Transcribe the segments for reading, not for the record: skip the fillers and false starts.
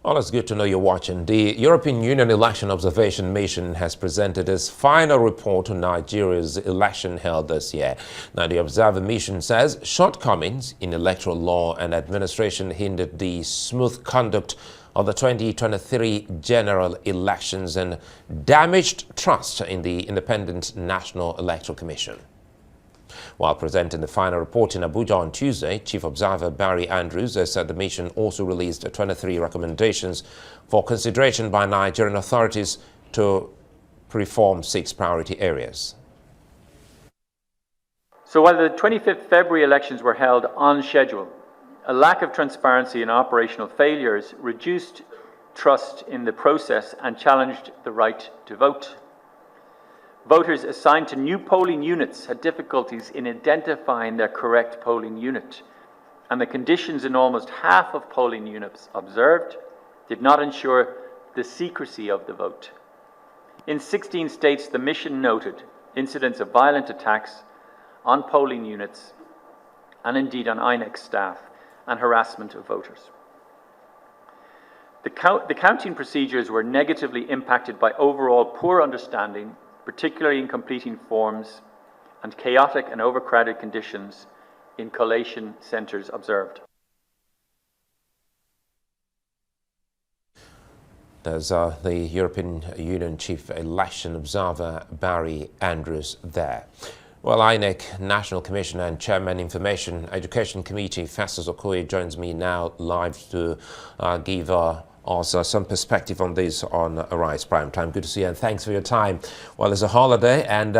Well, it's good to know you're watching. The European Union Election Observation Mission has presented its final report on Nigeria's election held this year. Now, the Observer Mission says shortcomings in electoral law and administration hindered the smooth conduct of the 2023 general elections and damaged trust in the Independent National Electoral Commission. While presenting the final report in Abuja on Tuesday, Chief Observer Barry Andrews said the mission also released 23 recommendations for consideration by Nigerian authorities to reform 6 priority areas. So while the 25th February elections were held on schedule, a lack of transparency and operational failures reduced trust in the process and challenged the right to vote. Voters assigned to new polling units had difficulties in identifying their correct polling unit, and the conditions in almost half of polling units observed did not ensure the secrecy of the vote. In 16 states, the mission noted incidents of violent attacks on polling units and indeed on INEC staff and harassment of voters. The counting procedures were negatively impacted by overall poor understanding, particularly in completing forms, and chaotic and overcrowded conditions in collation centres observed. There's the European Union Chief Election Observer Barry Andrews there. Well, INEC National Commissioner and Chairman Information Education Committee Festus Okoye joins me now live to give also some perspective on this on Arise Prime Time. Good to see you and thanks for your time. Well, it's a holiday and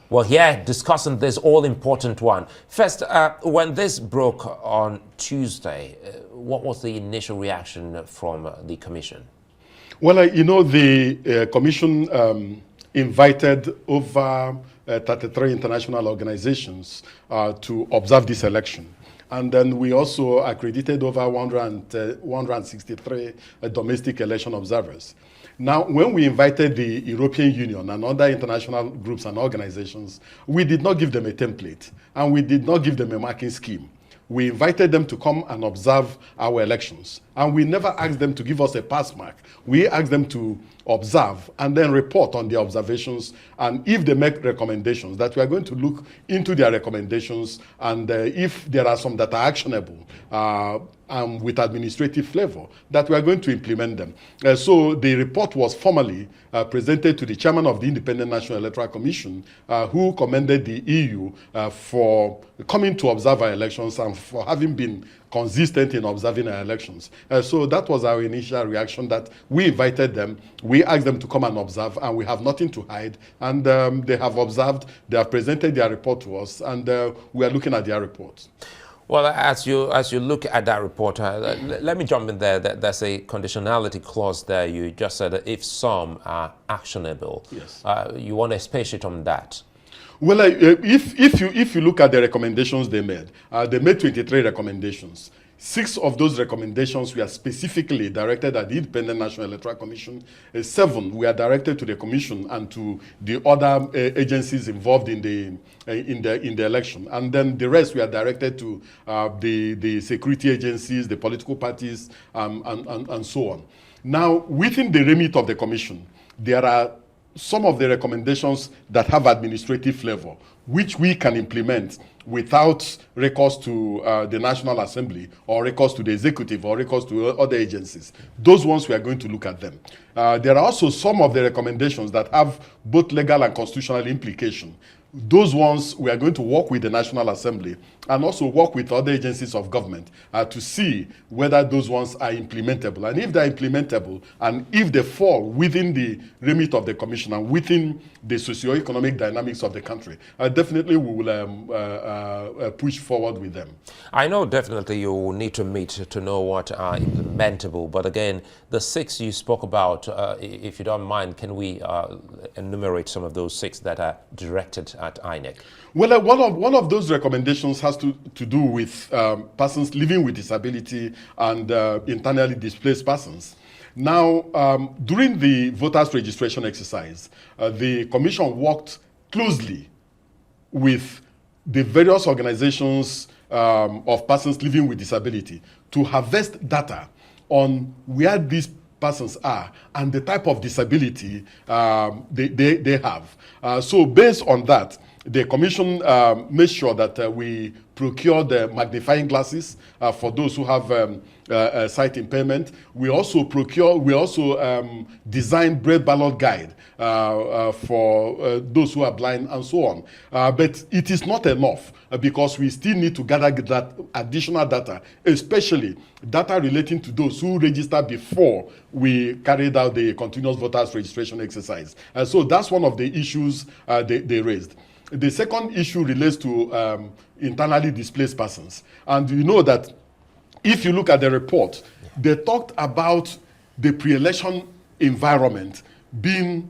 we're here discussing this all-important one. First, when this broke on Tuesday, what was the initial reaction from the Commission? Well, you know, the Commission invited over 33 international organizations to observe this election. And then we also accredited over 163 domestic election observers. Now, when we invited the European Union and other international groups and organizations, we did not give them a template, and we did not give them a marking scheme. We invited them to come and observe our elections, and we never asked them to give us a pass mark. We asked them to observe and then report on the observations, and if they make recommendations, that we are going to look into their recommendations, and if there are some that are actionable with administrative flavor, that we are going to implement them. So the report was formally presented to the chairman of the Independent National Electoral Commission, who commended the EU for coming to observe our elections and for having been consistent in observing our elections. So that was our initial reaction, that we invited them, we asked them to come and observe, and we have nothing to hide. And they have observed, they have presented their report to us, and we are looking at their report. Well, as you look at that report, let me jump in there. There's a conditionality clause there. You just said that if some actionable. Yes. You want to expatiate on that? Well, if you look at the recommendations they made 23 recommendations. 6 of those recommendations were specifically directed at the Independent National Electoral Commission. 7 were directed to the Commission and to the other agencies involved in the election, and then the rest were directed to the security agencies, the political parties, and so on. Now, within the remit of the Commission, there are some of the recommendations that have administrative flavor, which we can implement without recourse to the National Assembly or recourse to the executive or recourse to other agencies. Those ones, we are going to look at them. There are also some of the recommendations that have both legal and constitutional implication. Those ones, we are going to work with the National Assembly and also work with other agencies of government to see whether those ones are implementable. And if they're implementable, and if they fall within the remit of the Commission and within the socio-economic dynamics of the country, definitely we will push forward with them. I know definitely you will need to meet to know what are implementable, but again, the 6 you spoke about, if you don't mind, can we enumerate some of those 6 that are directed at INEC? Well, one of those recommendations has to do with persons living with disability and internally displaced persons. Now, during the voters registration exercise, the Commission worked closely with the various organizations of persons living with disability to harvest data on where these persons are and the type of disability they have. So based on that, the commission made sure that we procure the magnifying glasses for those who have sight impairment. We also design braille ballot guide for those who are blind and so on. But it is not enough because we still need to gather that additional data, especially data relating to those who register before we carried out the continuous voters registration exercise. So that's one of the issues they raised. The second issue relates to internally displaced persons. And you know that if you look at the report, they talked about the pre-election environment being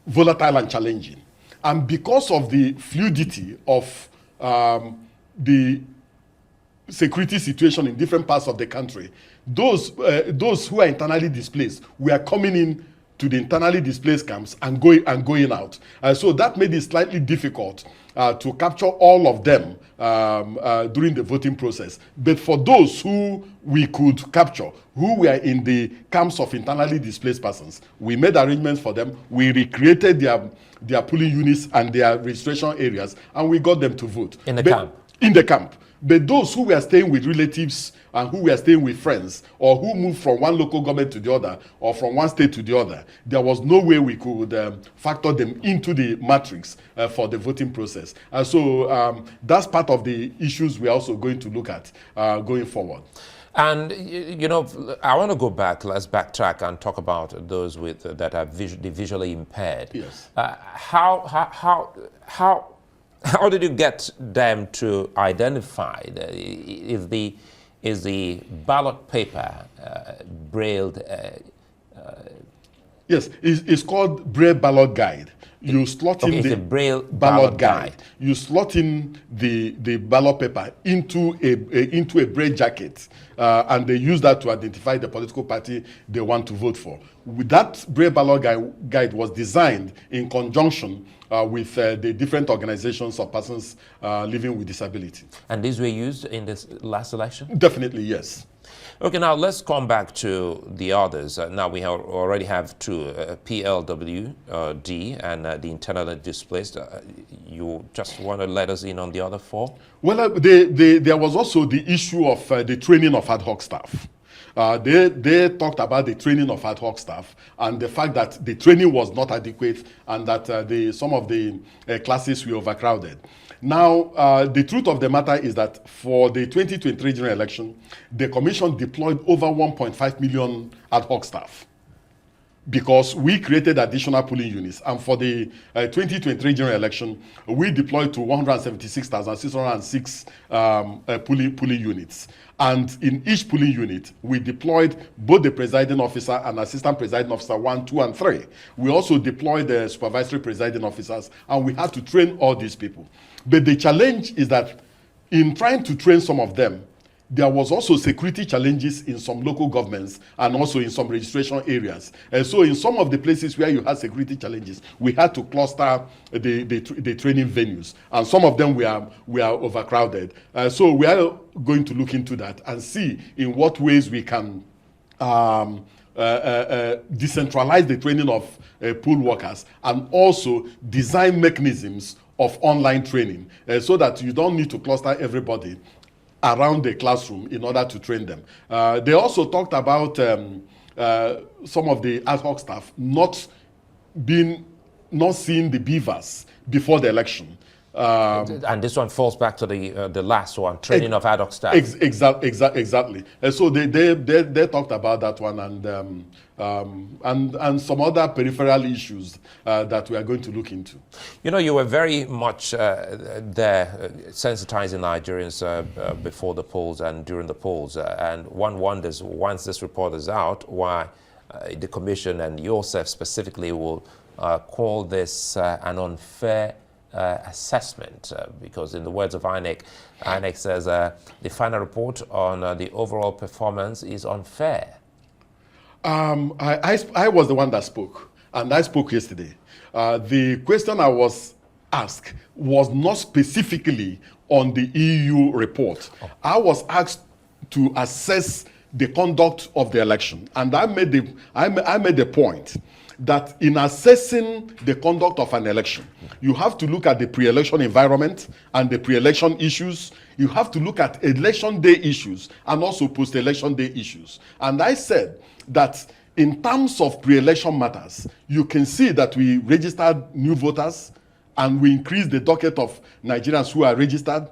volatile and challenging. And because of the fluidity of the security situation in different parts of the country, those who are internally displaced were coming in to the internally displaced camps and going out. So that made it slightly difficult to capture all of them during the voting process. But for those who we could capture, who were in the camps of internally displaced persons, we made arrangements for them. We recreated their polling units and their registration areas, and we got them to vote. In the camp? In the camp. But those who were staying with relatives and who were staying with friends, or who moved from one local government to the other, or from one state to the other, there was no way we could factor them into the matrix for the voting process. So that's part of the issues we're also going to look at going forward. And, you know, I want to go back, let's backtrack and talk about those that are visually impaired. Yes. How did you get them to identify is the ballot paper brailled? Yes, it's called Braille Ballot Guide. You slot in the Braille ballot guide. You slot in the ballot paper into a Braille jacket, and they use that to identify the political party they want to vote for. That Braille Ballot Guide was designed in conjunction with the different organizations of persons living with disability. And these were used in this last election? Definitely, yes. Okay, now let's come back to the others. Now we already have two, PLWD and the internally displaced. You just want to let us in on the other four? Well, there was also the issue of the training of ad hoc staff. They talked about the training of ad hoc staff and the fact that the training was not adequate and that some of the classes were overcrowded. Now, the truth of the matter is that for the 2023 general election, the commission deployed over 1.5 million ad hoc staff because we created additional polling units. And for the 2023 general election, we deployed to 176,606 polling units. And in each polling unit, we deployed both the presiding officer and assistant presiding officer 1, 2, and 3. We also deployed the supervisory presiding officers, and we had to train all these people. But the challenge is that in trying to train some of them, there was also security challenges in some local governments and also in some registration areas. And so in some of the places where you had security challenges, we had to cluster the training venues. And some of them were overcrowded. So we are going to look into that and see in what ways we can decentralize the training of poll workers and also design mechanisms of online training so that you don't need to cluster everybody around the classroom in order to train them. They also talked about some of the ad hoc staff not seeing the beavers before the election. And this one falls back to the last one, training of ad hoc staff. Exactly. And so they talked about that one and some other peripheral issues that we are going to look into. You know, you were very much there sensitizing Nigerians before the polls and during the polls. And one wonders, once this report is out, why the Commission and yourself specifically will call this an unfair assessment, because in the words of INEC, INEC says the final report on the overall performance is unfair. I was the one that spoke, and I spoke yesterday. The question I was asked was not specifically on the EU report. I was asked to assess the conduct of the election, and I made the point that in assessing the conduct of an election, you have to look at the pre-election environment and the pre-election issues. You have to look at election day issues and also post-election day issues. And I said that in terms of pre-election matters, you can see that we registered new voters and we increased the docket of Nigerians who are registered.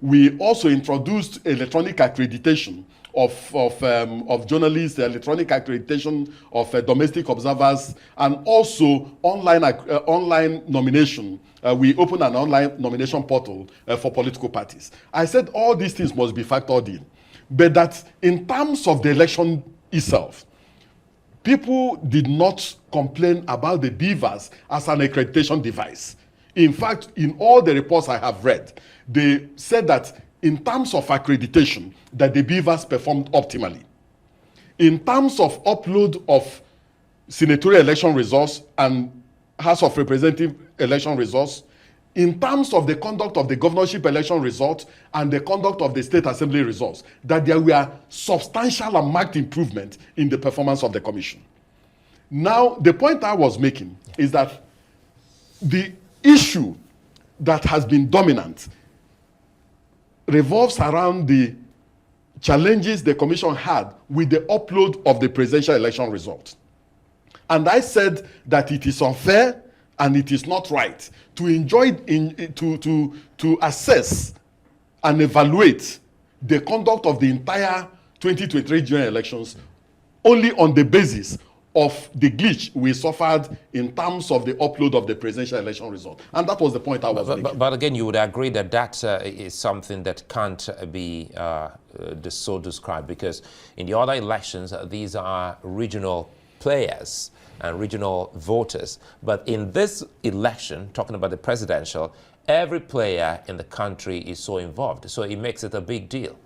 We also introduced electronic accreditation of journalists, electronic accreditation of domestic observers, and also online nomination. We opened an online nomination portal for political parties. I said all these things must be factored in, but that in terms of the election itself, people did not complain about the beavers as an accreditation device. In fact, in all the reports I have read, they said that in terms of accreditation, that the beavers performed optimally. In terms of upload of senatorial election results and House of Representative election results, in terms of the conduct of the governorship election results and the conduct of the state assembly results, that there were substantial and marked improvement in the performance of the commission. Now, the point I was making is that the issue that has been dominant revolves around the challenges the commission had with the upload of the presidential election result. And I said that it is unfair and it is not right to assess and evaluate the conduct of the entire 2023 general elections only on the basis of the glitch we suffered in terms of the upload of the presidential election result. And that was the point I was making. But again, you would agree that that is something that can't be so described, because in the other elections, these are regional players and regional voters. But in this election, talking about the presidential, every player in the country is so involved. So it makes it a big deal.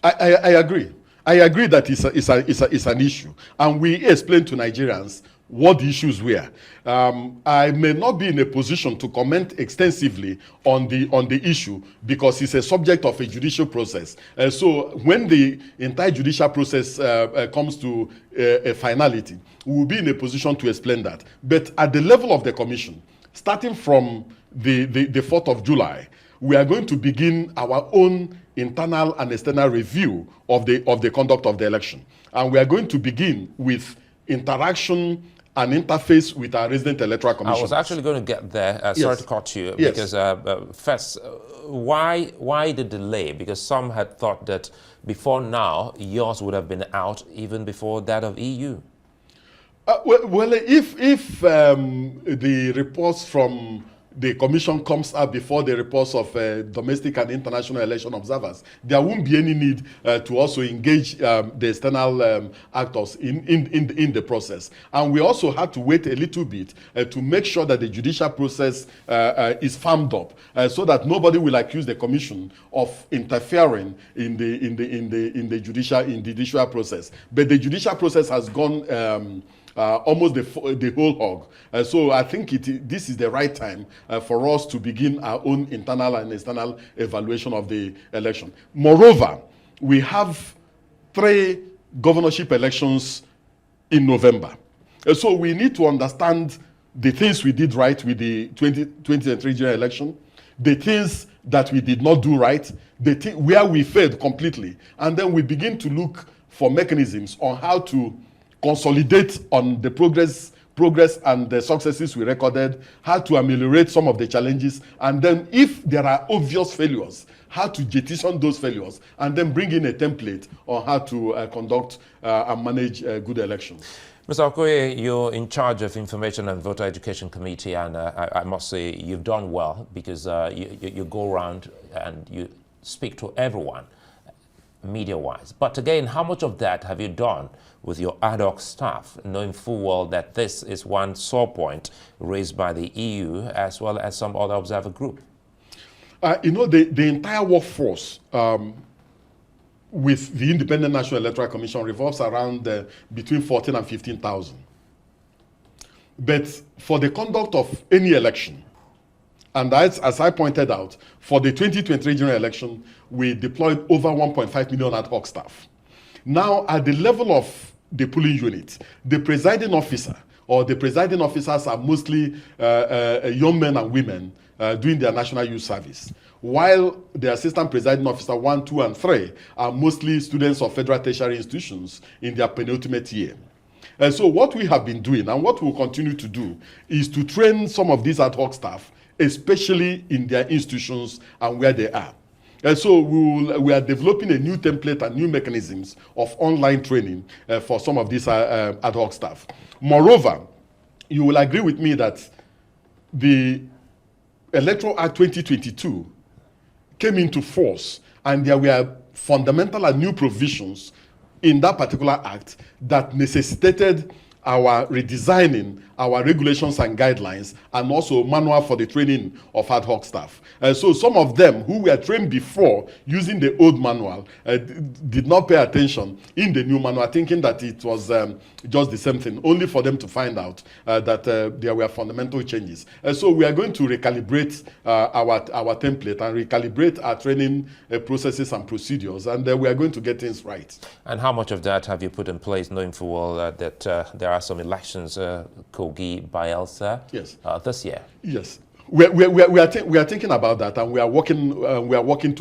I agree. I agree that it's an issue. And we explained to Nigerians what the issues were. I may not be in a position to comment extensively on the issue because it's a subject of a judicial process. So when the entire judicial process comes to a finality, we will be in a position to explain that. But at the level of the commission, starting from the 4th of July, we are going to begin our own internal and external review of the conduct of the election. And we are going to begin with interaction and interface with our resident electoral commission. I was actually going to get there. Yes. Sorry to cut you. Yes. Because first, why the delay? Because some had thought that before now, yours would have been out even before that of EU. Well, if the reports from the commission comes up before the reports of domestic and international election observers, there won't be any need to also engage the external actors in the process. And we also had to wait a little bit to make sure that the judicial process is firmed up, so that nobody will accuse the commission of interfering in the judicial process. But the judicial process has gone almost the whole hog. So I think this is the right time for us to begin our own internal and external evaluation of the election. Moreover, we have 3 governorship elections in November. So we need to understand the things we did right with the 2023 general election, the things that we did not do right, where we failed completely. And then we begin to look for mechanisms on how to consolidate on the progress and the successes we recorded, how to ameliorate some of the challenges, and then if there are obvious failures, how to jettison those failures, and then bring in a template on how to conduct and manage good elections. Mr. Okoye, you're in charge of Information and Voter Education Committee, and I must say you've done well, because you go around and you speak to everyone, media-wise. But again, how much of that have you done with your ad hoc staff, knowing full well that this is one sore point raised by the EU as well as some other observer group? The entire workforce with the Independent National Electoral Commission revolves around between 14 and 15,000. But for the conduct of any election, And as I pointed out, for the 2023 general election, we deployed over 1.5 million ad hoc staff. Now, at the level of the polling unit, the presiding officer or the presiding officers are mostly young men and women doing their national youth service, while the assistant presiding officer 1, 2, and 3 are mostly students of federal tertiary institutions in their penultimate year. And so what we have been doing and what we'll continue to do is to train some of these ad hoc staff, especially in their institutions and where they are. And so we are developing a new template and new mechanisms of online training for some of these ad hoc staff. Moreover, you will agree with me that the Electoral Act 2022 came into force, and there were fundamental and new provisions in that particular act that necessitated our redesigning our regulations and guidelines, and also manual for the training of ad hoc staff. So some of them who were trained before using the old manual did not pay attention in the new manual, thinking that it was just the same thing, only for them to find out that there were fundamental changes. So we are going to recalibrate our template and recalibrate our training processes and procedures, and we are going to get things right. And how much of that have you put in place, knowing full well that there are some elections, Kogi, Bayelsa, yes, this year? Yes, we are thinking about that, and we are working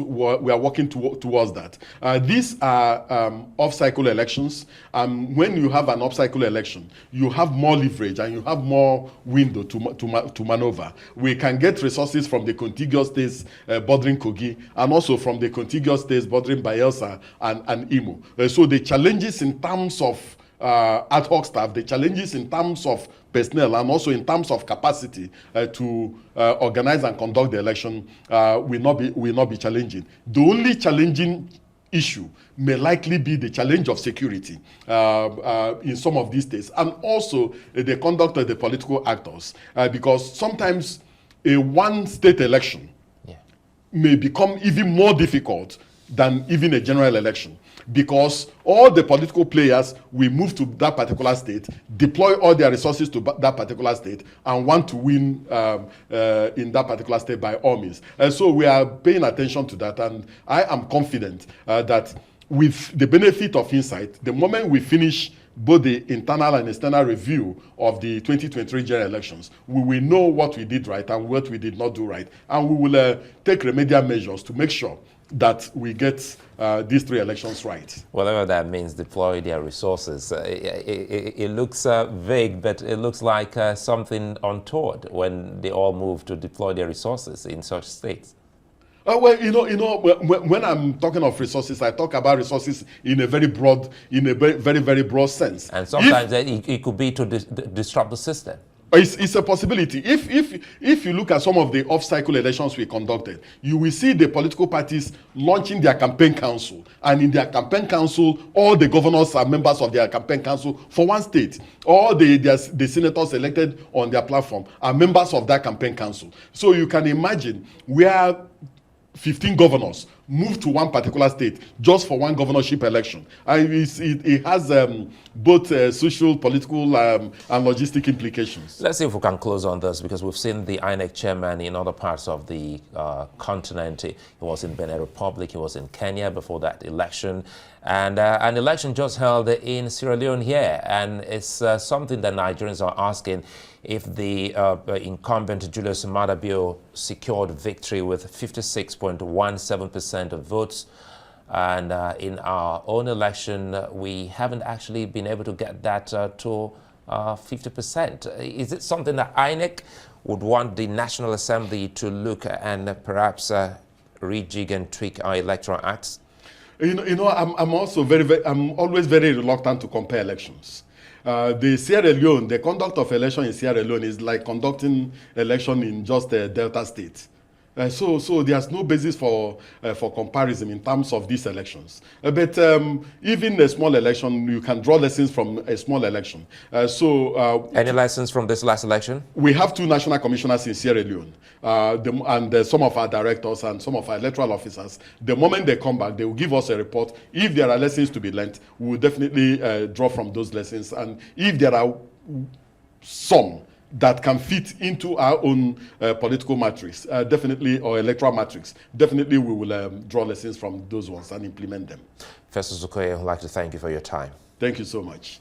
towards that. These are off-cycle elections. When you have an off-cycle election, you have more leverage and you have more window to maneuver. We can get resources from the contiguous states bordering Kogi, and also from the contiguous states bordering Bayelsa and Imo. So the challenges in terms of ad hoc staff, the challenges in terms of personnel, and also in terms of capacity to organize and conduct the election will not be challenging. The only challenging issue may likely be the challenge of security in some of these states, and also the conduct of the political actors, because sometimes a one-state election may become even more difficult than even a general election, because all the political players will move to that particular state, deploy all their resources to that particular state, and want to win in that particular state by all means. And so we are paying attention to that, and I am confident that with the benefit of insight, the moment we finish both the internal and external review of the 2023 general elections, we will know what we did right and what we did not do right, and we will take remedial measures to make sure that we get these 3 elections right. Whatever that means, deploy their resources. It looks vague, but it looks like something untoward when they all move to deploy their resources in such states. Well, when I'm talking of resources, I talk about resources in a very broad, very broad sense. And sometimes it could be to disrupt the system. It's a possibility. If you look at some of the off-cycle elections we conducted, you will see the political parties launching their campaign council, and in their campaign council, all the governors are members of their campaign council for one state. All the senators elected on their platform are members of that campaign council. So you can imagine where 15 governors move to one particular state just for one governorship election. And it has both social, political, and logistic implications. Let's see if we can close on this, because we've seen the INEC chairman in other parts of the continent. He was in Benin Republic, he was in Kenya before that election, and an election just held in Sierra Leone here. And it's something that Nigerians are asking: if the incumbent Julius Maada Bio secured victory with 56.17% of votes, and in our own election we haven't actually been able to get that to 50%. Is it something that INEC would want the National Assembly to look at and perhaps rejig and tweak our electoral acts? I'm also I'm always very reluctant to compare elections. The Sierra Leone, the conduct of election in Sierra Leone is like conducting election in just a Delta state. So there's no basis for comparison in terms of these elections. But even a small election, you can draw lessons from a small election. Any lessons from this last election? We have 2 national commissioners in Sierra Leone, and some of our directors and some of our electoral officers. The moment they come back, they will give us a report. If there are lessons to be learned, we will definitely draw from those lessons. And if there are some that can fit into our own political matrix, definitely, or electoral matrix, definitely we will draw lessons from those ones and implement them. Festus Okoye, I would like to thank you for your time. Thank you so much.